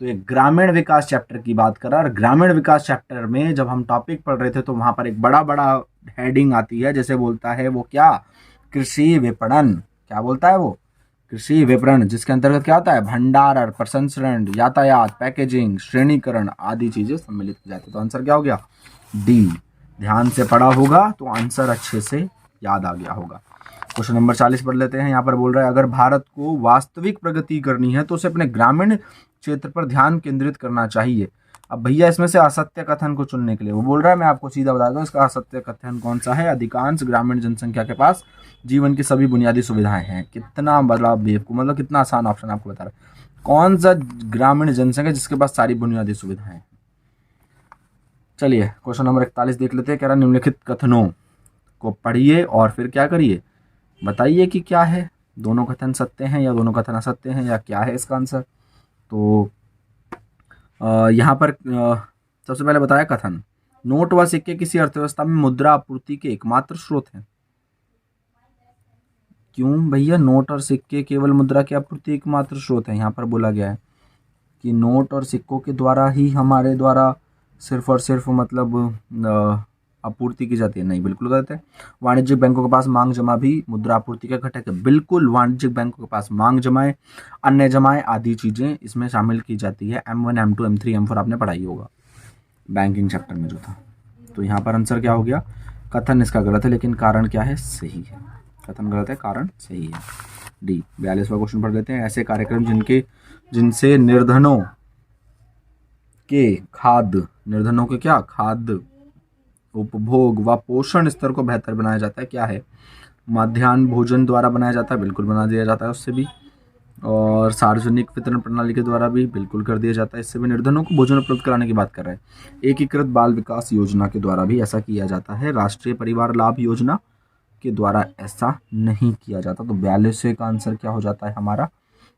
तो एक ग्रामीण विकास चैप्टर की बात कर रहा है। और ग्रामीण विकास चैप्टर में जब हम टॉपिक पढ़ रहे थे तो वहां पर एक बड़ा हेडिंग आती है, जैसे बोलता है वो क्या, कृषि विपणन। क्या बोलता है वो, कृषि विपणन, जिसके अंतर्गत क्या होता है, भंडारण, प्रसंस्करण, यातायात, पैकेजिंग, श्रेणीकरण आदि चीजें सम्मिलित हो जाती है। तो आंसर क्या हो गया, डी। ध्यान से पढ़ा होगा तो आंसर अच्छे से याद आ गया होगा। क्वेश्चन नंबर 40 पढ़ लेते हैं। यहाँ पर बोल रहा है अगर भारत को वास्तविक प्रगति करनी है तो उसे अपने ग्रामीण क्षेत्र पर ध्यान केंद्रित करना चाहिए। अब भैया इसमें से असत्य कथन को चुनने के लिए वो बोल रहा है, मैं आपको सीधा बता दूं इसका असत्य कथन कौन सा है। अधिकांश ग्रामीण जनसंख्या के पास जीवन की सभी बुनियादी सुविधाएं हैं। कितना बड़ा बेवकूफ, मतलब कितना आसान ऑप्शन आपको बता रहा है। कौन सा ग्रामीण जनसंख्या जिसके पास सारी बुनियादी सुविधाएं हैं। चलिए क्वेश्चन नंबर 41 देख लेते हैं। कह रहा निम्नलिखित कथनों को पढ़िए और फिर क्या करिए, बताइए कि क्या है, दोनों कथन सत्य हैं या दोनों कथन असत्य हैं या क्या है इसका आंसर। तो यहाँ पर सबसे पहले बताया कथन, नोट व सिक्के किसी अर्थव्यवस्था में मुद्रा आपूर्ति के एकमात्र स्रोत हैं। क्यों भैया, नोट और सिक्के केवल मुद्रा की आपूर्ति एकमात्र स्रोत है। यहाँ पर बोला गया है कि नोट और सिक्कों के द्वारा ही हमारे द्वारा सिर्फ और सिर्फ मतलब आपूर्ति की जाती है, नहीं, बिल्कुल गलत है। वाणिज्यिक बैंकों के पास मांग जमा भी मुद्रा आपूर्ति का घटक है। बिल्कुल, वाणिज्यिक बैंकों के पास मांग जमाएं, अन्य जमाएं आदि चीजें इसमें शामिल की जाती है। M1, M2, M3, M4 आपने पढ़ाई होगा बैंकिंग चैप्टर में जो था। तो यहाँ पर आंसर क्या हो गया, कथन इसका गलत है, लेकिन कारण क्या है, सही है। कथन गलत है, कारण सही है, डी। 42वां क्वेश्चन पढ़ लेते हैं। ऐसे कार्यक्रम जिनसे निर्धनों के क्या खाद्य उपभोग व पोषण स्तर को बेहतर बनाया जाता है, क्या है, मध्याह्न भोजन द्वारा बनाया जाता है, बिल्कुल बना दिया जाता है उससे भी। और सार्वजनिक वितरण प्रणाली के द्वारा भी बिल्कुल कर दिया जाता है, इससे भी। निर्धनों को भोजन उपलब्ध कराने की बात कर रहे हैं। एकीकृत बाल विकास योजना के द्वारा भी ऐसा किया जाता है। राष्ट्रीय परिवार लाभ योजना के द्वारा ऐसा नहीं किया जाता। तो 42 का आंसर क्या हो जाता है हमारा,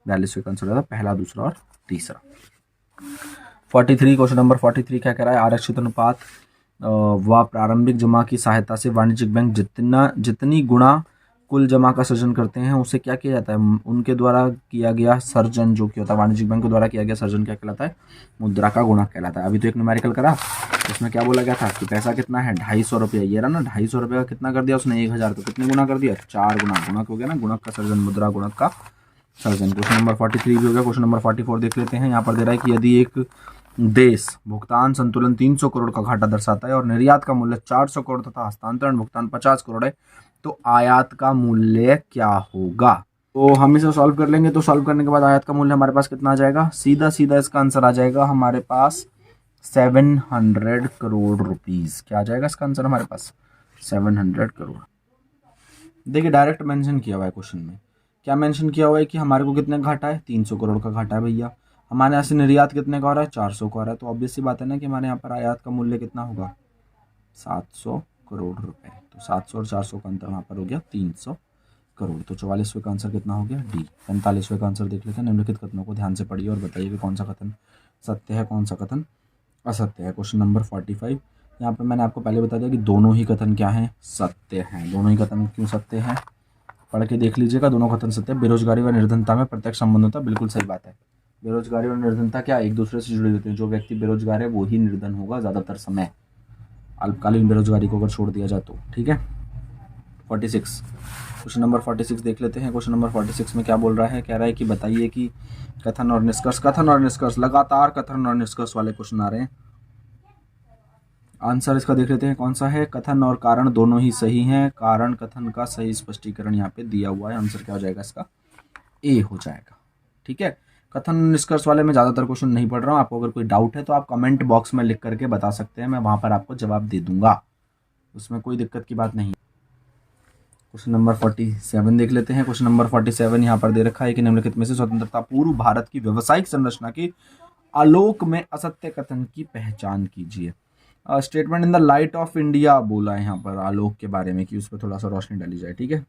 42 का आंसर हो जाता है पहला, दूसरा और तीसरा। 43 क्वेश्चन नंबर 43 क्या कह रहा है, आरक्षित अनुपात व प्रारंभिक जमा की सहायता से वाणिज्यिक बैंक जितनी गुणा कुल जमा का सृजन करते हैं उसे क्या किया जाता है, उनके द्वारा किया गया सर्जन जो कि होता है वाणिज्यिक बैंक के द्वारा किया गया सर्जन क्या कहलाता है, मुद्रा का गुणक कहलाता है। अभी तो एक न्यूमेरिकल करा, उसमें क्या बोला गया था कि पैसा कितना है 250 रुपया, ये रहा ना 250 रुपये का कितना कर दिया उसने 1000, तो कितने गुना कर दिया 4 गुना, गुणक हो गया ना, गुणक का सर्जन, मुद्रा गुणक का सर्जन। क्वेश्चन नंबर 43 भी हो गया। क्वेश्चन नंबर 44 देख लेते हैं। यहाँ पर दे रहा है कि यदि एक देश भुगतान संतुलन 300 करोड़ का घाटा दर्शाता है और निर्यात का मूल्य 400 करोड़ तथा हस्तांतरण भुगतान 50 करोड़ है, तो आयात का मूल्य क्या होगा। तो हम इसे सॉल्व कर लेंगे। तो सॉल्व करने के बाद आयात का मूल्य हमारे पास कितना आ जाएगा, सीधा सीधा इसका आंसर आ जाएगा हमारे पास 700 करोड़ रुपीस। क्या आ जाएगा इसका आंसर हमारे पास 700 करोड़। देखिए डायरेक्ट मेंशन किया हुआ है क्वेश्चन में, क्या मेंशन किया हुआ है कि हमारे को कितने घाटा है, 300 करोड़ का घाटा है भैया। हमारे यहाँ से निर्यात कितने का हो रहा है, 400 का हो रहा है, तो ऑब्वियस सी बात है ना कि हमारे यहाँ पर आयात का मूल्य कितना होगा 700 करोड़ रुपए। तो 700 और 400 का अंतर वहाँ पर हो गया 300 करोड़। तो 44वें का आंसर कितना हो गया डी। 45वें का आंसर देख लेते हैं। निम्नलिखित कथनों को ध्यान से पढ़िए और बताइए कि कौन सा कथन सत्य है, कौन सा कथन असत्य है। क्वेश्चन नंबर 45, यहाँ पर मैंने आपको पहले बता दिया कि दोनों ही कथन क्या हैं, सत्य हैं। दोनों ही कथन क्यों सत्य हैं, पढ़ के देख लीजिएगा। दोनों कथन सत्य है। बेरोजगारी व निर्धनता में प्रत्यक्ष संबंध होता है, बिल्कुल सही बात है। बेरोजगारी और निर्धनता क्या एक दूसरे से जुड़े होते हैं। जो व्यक्ति बेरोजगार है वो ही निर्धन होगा ज़्यादातर समय, अल्पकालीन बेरोजगारी को अगर छोड़ दिया जाए तो, ठीक है। 46, क्वेश्चन नंबर 46 देख लेते हैं। क्वेश्चन नंबर 46 में क्या बोल रहा है, कह रहा है कि बताइए कि कथन और निष्कर्ष, कथन और निष्कर्ष, लगातार कथन और निष्कर्ष वाले क्वेश्चन आ रहे हैं। आंसर इसका देख लेते हैं कौन सा है, कथन और कारण दोनों ही सही हैं। कारण कथन का सही स्पष्टीकरण यहाँ पे दिया हुआ है। आंसर क्या हो जाएगा इसका, ए हो जाएगा, ठीक है। कथन निष्कर्ष वाले में ज़्यादातर क्वेश्चन नहीं पढ़ रहा हूँ। आपको अगर कोई डाउट है तो आप कमेंट बॉक्स में लिख करके बता सकते हैं, मैं वहाँ पर आपको जवाब दे दूंगा, उसमें कोई दिक्कत की बात नहीं। क्वेश्चन नंबर 47 देख लेते हैं। क्वेश्चन नंबर 47 यहाँ पर दे रखा है कि निम्नलिखित में से स्वतंत्रता पूर्व भारत की व्यावसायिक संरचना के आलोक में असत्य कथन की पहचान कीजिए। Statement in the light of India बोला है यहाँ पर आलोक के बारे में, कि उस पर थोड़ा सा रोशनी डाली जाए, ठीक है।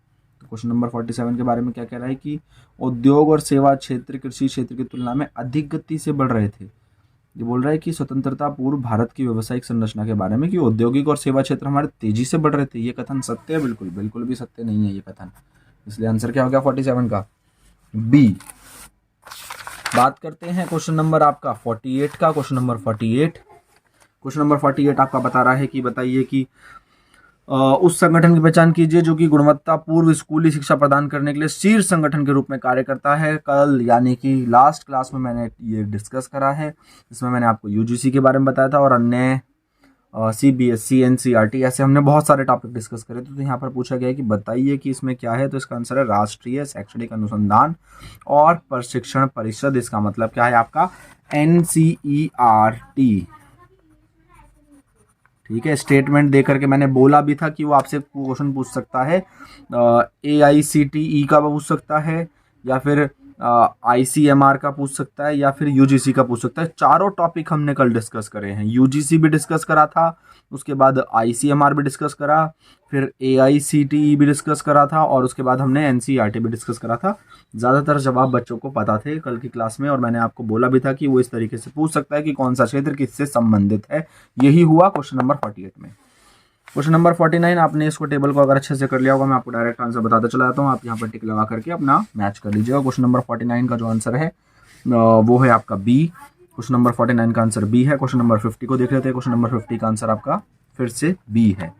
तो क्वेश्चन नंबर 47 के बारे में क्या कह रहा है कि उद्योग और सेवा क्षेत्र कृषि क्षेत्र की तुलना में अधिक गति से बढ़ रहे थे। ये बोल रहा है कि स्वतंत्रता पूर्व भारत की व्यावसायिक संरचना के बारे में कि औद्योगिक और सेवा क्षेत्र हमारे तेजी से बढ़ रहे थे। ये कथन सत्य है, बिल्कुल बिल्कुल भी सत्य नहीं है ये कथन, इसलिए आंसर क्या हो गया 47 का बी। बात करते हैं क्वेश्चन नंबर आपका 48 का। क्वेश्चन नंबर 48 आपका बता रहा है कि बताइए कि उस संगठन की पहचान कीजिए जो कि गुणवत्ता पूर्व स्कूली शिक्षा प्रदान करने के लिए शीर्ष संगठन के रूप में कार्य करता है। कल यानी कि लास्ट क्लास में मैंने ये डिस्कस करा है, इसमें मैंने आपको यूजीसी के बारे में बताया था और अन्य सीबीएसई एनसीईआरटी ऐसे हमने बहुत सारे टॉपिक डिस्कस करे थे। तो यहाँ पर पूछा गया है कि बताइए कि इसमें क्या है, तो इसका आंसर है राष्ट्रीय शैक्षणिक अनुसंधान और प्रशिक्षण परिषद। इसका मतलब क्या है आपका एनसीईआरटी, ठीक है। स्टेटमेंट दे करके मैंने बोला भी था कि वो आपसे क्वेश्चन पूछ सकता है, AICTE का पूछ सकता है या फिर ICMR का पूछ सकता है या फिर UGC का पूछ सकता है। चारों टॉपिक हमने कल डिस्कस करे हैं। UGC भी डिस्कस करा था, उसके बाद ICMR भी डिस्कस करा, फिर AICTE भी डिस्कस करा था और उसके बाद हमने NCERT भी डिस्कस करा था। ज़्यादातर जवाब बच्चों को पता थे कल की क्लास में और मैंने आपको बोला भी था कि वो इस तरीके से पूछ सकता है कि कौन सा क्षेत्र किससे संबंधित है। यही हुआ क्वेश्चन नंबर 48 में। क्वेश्चन नंबर 49 आपने इसको टेबल को अगर अच्छे से कर लिया होगा, मैं आपको डायरेक्ट आंसर बताता चला जाता हूँ, आप यहाँ पर टिक लगा करके अपना मैच कर लीजिएगा। क्वेश्चन नंबर 49 का जो आंसर है वो है आपका बी। क्वेश्चन नंबर 49 का आंसर बी है। क्वेश्चन नंबर 50 को देख लेते हैं। क्वेश्चन नंबर 50 का आंसर आपका फिर से बी है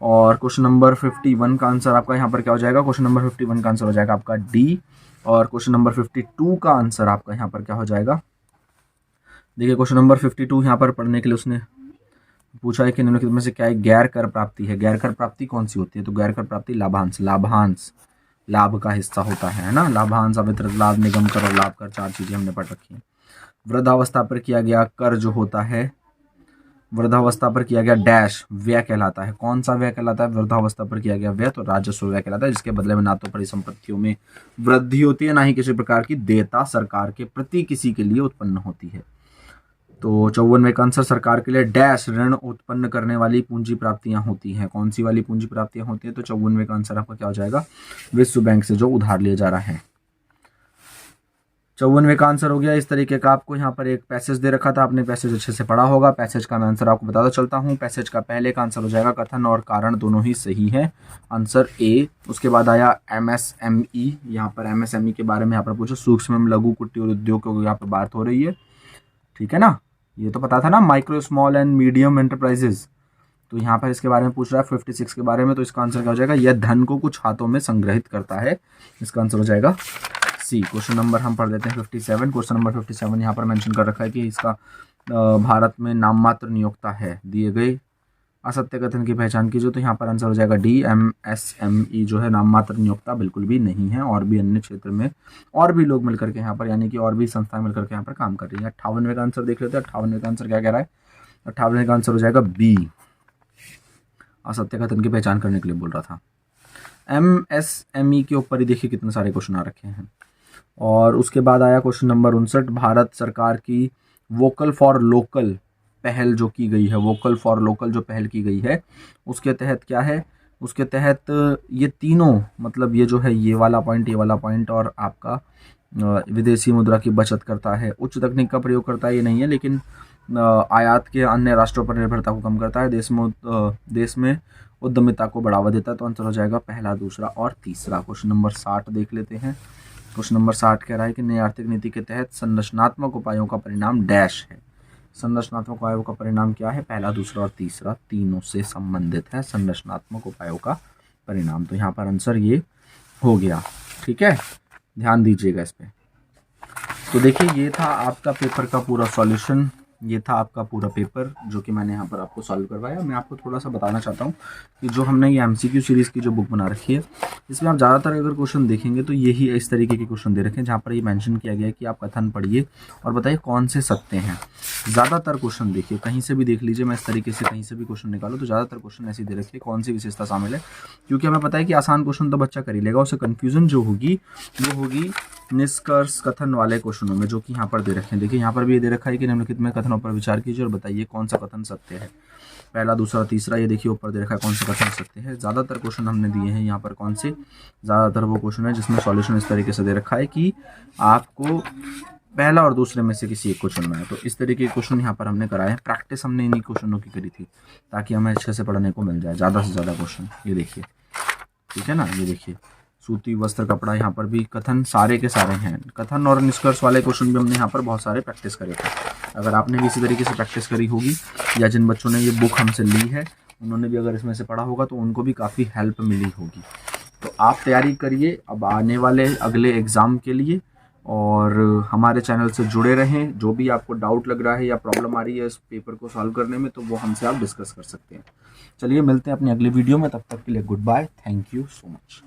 और क्वेश्चन नंबर 51 का आंसर आपका यहाँ पर क्या हो जाएगा, क्वेश्चन नंबर 51 का आंसर हो जाएगा आपका डी और क्वेश्चन नंबर 52 का आंसर आपका यहाँ पर क्या हो जाएगा। देखिए क्वेश्चन नंबर 52 यहाँ पर पढ़ने के लिए उसने पूछा है कि निम्नलिखित में से क्या एक गैर कर प्राप्ति है। गैर कर प्राप्ति कौन सी होती है, तो गैर कर प्राप्ति लाभांश, लाभांश लाभ का हिस्सा होता है ना। लाभांश, अवितरित लाभ, निगम कर और लाभ कर, चार चीजें हमने पढ़ रखी हैं। वृद्धावस्था पर किया गया कर जो होता है, वृद्धावस्था पर किया गया डैश व्यय कहलाता है। कौन सा व्यय कहलाता है, वृद्धावस्था पर किया गया व्यय तो राजस्व व्यय कहलाता है, जिसके बदले में ना तो परिसंपत्तियों में वृद्धि होती है ना ही किसी प्रकार की देयता सरकार के प्रति किसी के लिए उत्पन्न होती है। तो 54वें का आंसर सरकार के लिए डैश ऋण उत्पन्न करने वाली पूंजी प्राप्तियां होती हैं। कौन सी वाली पूंजी प्राप्तियां होती हैं, तो 54वें का आंसर आपका क्या हो जाएगा, विश्व बैंक से जो उधार लिया जा रहा है। 54वें का आंसर हो गया। इस तरीके का आपको यहाँ पर एक पैसेज दे रखा था, आपने पैसेज अच्छे से पढ़ा होगा। पैसेज का मैं आंसर आपको बताता चलता हूँ। पैसेज का पहले का आंसर हो जाएगा कथन और कारण दोनों ही सही है, आंसर ए। उसके बाद आया MSME, यहाँ पर MSME के बारे में यहाँ पर पूछो, सूक्ष्म एवं लघु कुटीर उद्योग की यहाँ पर बात हो रही है, ठीक है ना, ये तो पता था ना, micro small and medium enterprises. तो यहाँ पर इसके बारे में पूछ रहा है 56 के बारे में, तो इसका आंसर क्या हो जाएगा, यह धन को कुछ हाथों में संग्रहित करता है, इसका आंसर हो जाएगा सी। क्वेश्चन नंबर हम पढ़ लेते हैं 57। क्वेश्चन नंबर 57 यहाँ पर मेंशन कर रखा है कि इसका भारत में नाम मात्र नियोक्ता है, दिए गए असत्य कथन की पहचान कीजिए, तो यहाँ पर आंसर हो जाएगा डी। MSME जो है नाम मात्र नियोक्ता बिल्कुल भी नहीं है, और भी अन्य क्षेत्र में और भी लोग मिलकर के यहाँ पर, यानी कि और भी संस्थाएं मिलकर के यहाँ पर काम कर रही है। 58वें का आंसर देख लेते हैं। 58वें का आंसर क्या कह रहा है, 58वें का आंसर हो जाएगा बी, असत्य कथन की पहचान करने के लिए बोल रहा था। MSME के ऊपर ही देखिए कितने सारे क्वेश्चन आ रखे हैं। और उसके बाद आया क्वेश्चन नंबर 59, भारत सरकार की वोकल फॉर लोकल पहल जो की गई है, वोकल फॉर लोकल जो पहल की गई है, उसके तहत क्या है, उसके तहत ये तीनों, मतलब ये जो है ये वाला पॉइंट, ये वाला पॉइंट, और आपका विदेशी मुद्रा की बचत करता है, उच्च तकनीक का प्रयोग करता है ये नहीं है, लेकिन आयात के अन्य राष्ट्रों पर निर्भरता को कम करता है, देश में उद्यमिता को बढ़ावा देता है। तो आंसर हो जाएगा पहला, दूसरा और तीसरा। क्वेश्चन नंबर 60 देख लेते हैं। क्वेश्चन नंबर 60 कह रहा है कि नई आर्थिक नीति के तहत संरचनात्मक उपायों का परिणाम डैश है। संरचनात्मक उपायों का परिणाम क्या है, पहला, दूसरा और तीसरा तीनों से संबंधित है संरचनात्मक उपायों का परिणाम। तो यहाँ पर आंसर ये हो गया, ठीक है, ध्यान दीजिएगा इस पे। तो देखिए ये था आपका पेपर का पूरा सॉल्यूशन, ये था आपका पूरा पेपर जो कि मैंने यहाँ पर आपको सॉल्व करवाया। मैं आपको थोड़ा सा बताना चाहता हूँ कि जो हमने ये MCQ सीरीज़ की जो बुक बना रखी है, इसमें आप ज़्यादातर अगर क्वेश्चन देखेंगे तो यही इस तरीके के क्वेश्चन दे रखे हैं, जहाँ पर ये मेंशन किया गया है कि आप कथन पढ़िए और बताइए कौन से सत्य हैं। ज़्यादातर क्वेश्चन देखिए, कहीं से भी देख लीजिए, मैं इस तरीके से कहीं से भी क्वेश्चन निकालो तो ज़्यादातर क्वेश्चन ऐसे दे रखिए कौन सी विशेषता शामिल है, क्योंकि हमें पता है कि आसान क्वेश्चन तो बच्चा कर ही लेगा, उससे कन्फ्यूजन जो होगी वो होगी निष्कर्ष कथन वाले क्वेश्चनों में, जो कि यहाँ पर दे रखे हैं। देखिए यहाँ पर भी ये दे रखा है कि निम्नलिखित में कथनों पर विचार कीजिए और बताइए कौन सा कथन सत्य है, पहला, दूसरा, तीसरा। ये देखिए ऊपर दे रखा है कौन सा कथन सत्य है। ज़्यादातर क्वेश्चन हमने दिए हैं यहाँ पर कौन से, ज़्यादातर वो क्वेश्चन है जिसमें सॉल्यूशन इस तरीके से दे रखा है कि आपको पहला और दूसरे में से किसी एक को चुनना है। तो इस तरीके के क्वेश्चन यहाँ पर हमने कराए हैं, प्रैक्टिस हमने इन्हीं क्वेश्चनों की करी थी ताकि हमें अच्छे से पढ़ने को मिल जाए ज़्यादा से ज़्यादा क्वेश्चन। ये देखिए, ठीक है ना, ये देखिए सूती वस्त्र कपड़ा, यहाँ पर भी कथन सारे के सारे हैं। कथन और निष्कर्ष वाले क्वेश्चन भी हमने यहाँ पर बहुत सारे प्रैक्टिस करे थे। अगर आपने भी इसी तरीके से प्रैक्टिस करी होगी या जिन बच्चों ने ये बुक हमसे ली है उन्होंने भी अगर इसमें से पढ़ा होगा तो उनको भी काफ़ी हेल्प मिली होगी। तो आप तैयारी करिए अब आने वाले अगले एग्ज़ाम के लिए, और हमारे चैनल से जुड़े रहें। जो भी आपको डाउट लग रहा है या प्रॉब्लम आ रही है इस पेपर को सॉल्व करने में, तो वो हमसे आप डिस्कस कर सकते हैं। चलिए मिलते हैं अपनी अगली वीडियो में, तब तक के लिए good bye, thank you so much.